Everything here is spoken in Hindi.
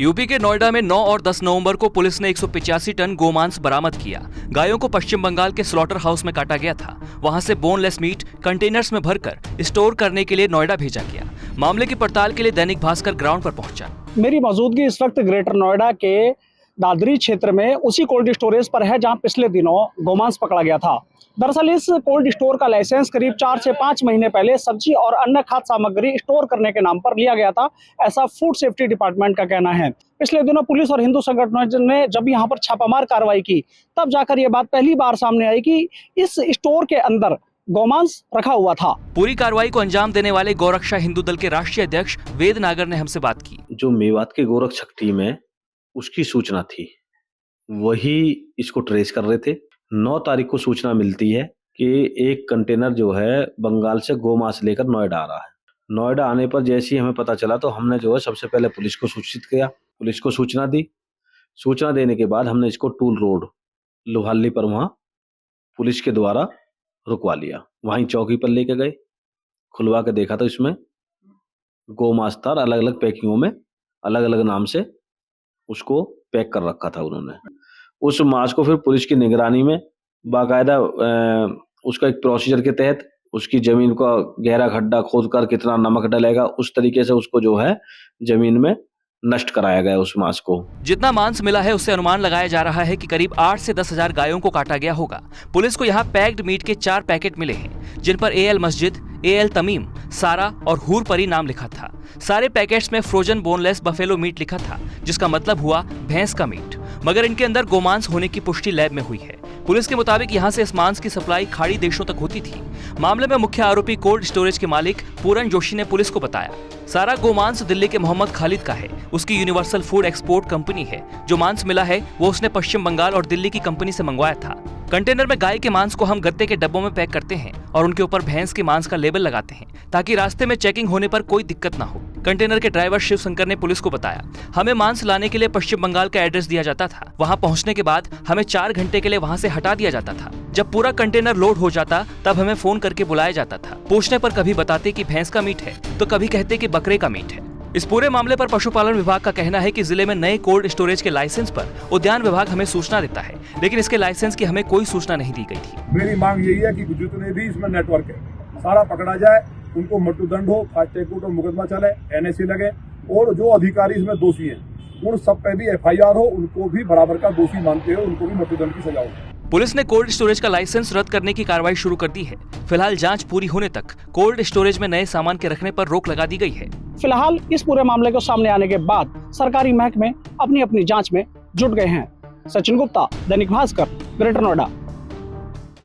यूपी के नोएडा में 9 और 10 नवंबर को पुलिस ने 185 टन गोमांस बरामद किया। गायों को पश्चिम बंगाल के स्लॉटर हाउस में काटा गया था। वहां से बोनलेस मीट कंटेनर्स में भरकर स्टोर करने के लिए नोएडा भेजा गया। मामले की पड़ताल के लिए दैनिक भास्कर ग्राउंड पर पहुंचा। मेरी मौजूदगी इस वक्त ग्रेटर नोएडा के दादरी क्षेत्र में उसी कोल्ड स्टोरेज पर है जहां पिछले दिनों गोमांस पकड़ा गया था। दरअसल इस कोल्ड स्टोर का लाइसेंस करीब 4 से 5 महीने पहले सब्जी और अन्य खाद्य सामग्री स्टोर करने के नाम पर लिया गया था, ऐसा फूड सेफ्टी डिपार्टमेंट का कहना है। पिछले दिनों पुलिस और हिंदू संगठनों ने जब यहां पर छापामार कार्रवाई की, तब जाकर ये बात पहली बार सामने आई कि इस स्टोर के अंदर गोमांस रखा हुआ था। पूरी कार्रवाई को अंजाम देने वाले गौरक्षा हिंदू दल के राष्ट्रीय अध्यक्ष वेद नागर ने हमसे बात की। जो मेवात के गोरक्षक टीम है उसकी सूचना थी, वही इसको ट्रेस कर रहे थे। 9 तारीख को सूचना मिलती है कि एक कंटेनर जो है बंगाल से गोमांस लेकर नोएडा आ रहा है। नोएडा आने पर जैसे ही हमें पता चला तो हमने जो है सबसे पहले पुलिस को सूचित किया, पुलिस को सूचना दी। सूचना देने के बाद हमने इसको टूल रोड लोहाली पर वहाँ पुलिस के द्वारा रुकवा लिया। वहीं चौकी पर लेके गए, खुलवा के देखा तो इसमें गोमांस था, अलग अलग पैकिंगों में अलग अलग नाम से उसको पैक कर रखा था उन्होंने। उस मांस को फिर पुलिस की निगरानी में बाकायदा उसका एक प्रोसीजर के तहत उसकी जमीन का गहरा खड्डा खोदकर कितना नमक डलेगा उस तरीके से उसको जो है जमीन में नष्ट कराया गया उस मांस को। जितना मांस मिला है उससे अनुमान लगाया जा रहा है कि करीब 8 से 10 हजार गायों को काटा गया होगा। पुलिस को यहाँ पैक्ड मीट के 4 पैकेट मिले हैं, जिन पर AL मस्जिद, AL तमीम, सारा और हूर परी नाम लिखा था। सारे पैकेट्स में फ्रोजन बोनलेस बफेलो मीट लिखा था, जिसका मतलब हुआ भैंस का मीट, मगर इनके अंदर गोमांस होने की पुष्टि लैब में हुई है। पुलिस के मुताबिक यहाँ से इस मांस की सप्लाई खाड़ी देशों तक होती थी। मामले में मुख्य आरोपी कोल्ड स्टोरेज के मालिक पूरन जोशी ने पुलिस को बताया, सारा गोमांस दिल्ली के मोहम्मद खालिद का है। उसकी यूनिवर्सल फूड एक्सपोर्ट कंपनी है। जो मांस मिला है वो उसने पश्चिम बंगाल और दिल्ली की कंपनी से मंगवाया था। कंटेनर में गाय के मांस को हम गत्ते के डब्बों में पैक करते हैं और उनके ऊपर भैंस के मांस का लेबल लगाते हैं, ताकि रास्ते में चेकिंग होने पर कोई दिक्कत ना हो। कंटेनर के ड्राइवर शिव शंकर ने पुलिस को बताया, हमें मांस लाने के लिए पश्चिम बंगाल का एड्रेस दिया जाता था। वहां पहुंचने के बाद हमें 4 घंटे के लिए वहां से हटा दिया जाता था। जब पूरा कंटेनर लोड हो जाता तब हमें फोन करके बुलाया जाता था। पूछने पर कभी बताते कि भैंस का मीट है तो कभी कहते कि बकरे का मीट है। इस पूरे मामले पर पशुपालन विभाग का कहना है कि जिले में नए कोल्ड स्टोरेज के लाइसेंस पर उद्यान विभाग हमें सूचना देता है, लेकिन इसके लाइसेंस की हमें कोई सूचना नहीं दी गई थी। मेरी मांग यही है कि जितने भी इसमें नेटवर्क है सारा पकड़ा जाए, उनको मृत्युदंड हो, फास्ट ट्रैक कोर्ट में मुकदमा चले, NSA लगे, और जो अधिकारी इसमें दोषी हैं उन सब पे भी FIR हो, उनको भी बराबर का दोषी मानते हो, उनको भी मृत्युदंड की सजा हो। पुलिस ने कोल्ड स्टोरेज का लाइसेंस रद्द करने की कार्रवाई शुरू कर दी है। फिलहाल जांच पूरी होने तक कोल्ड स्टोरेज में नए सामान के रखने पर रोक लगा दी गई है। फिलहाल इस पूरे मामले को सामने आने के बाद सरकारी महकमे अपनी जांच में जुट गए हैं। सचिन गुप्ता, दैनिक भास्कर, ग्रेटर नोएडा।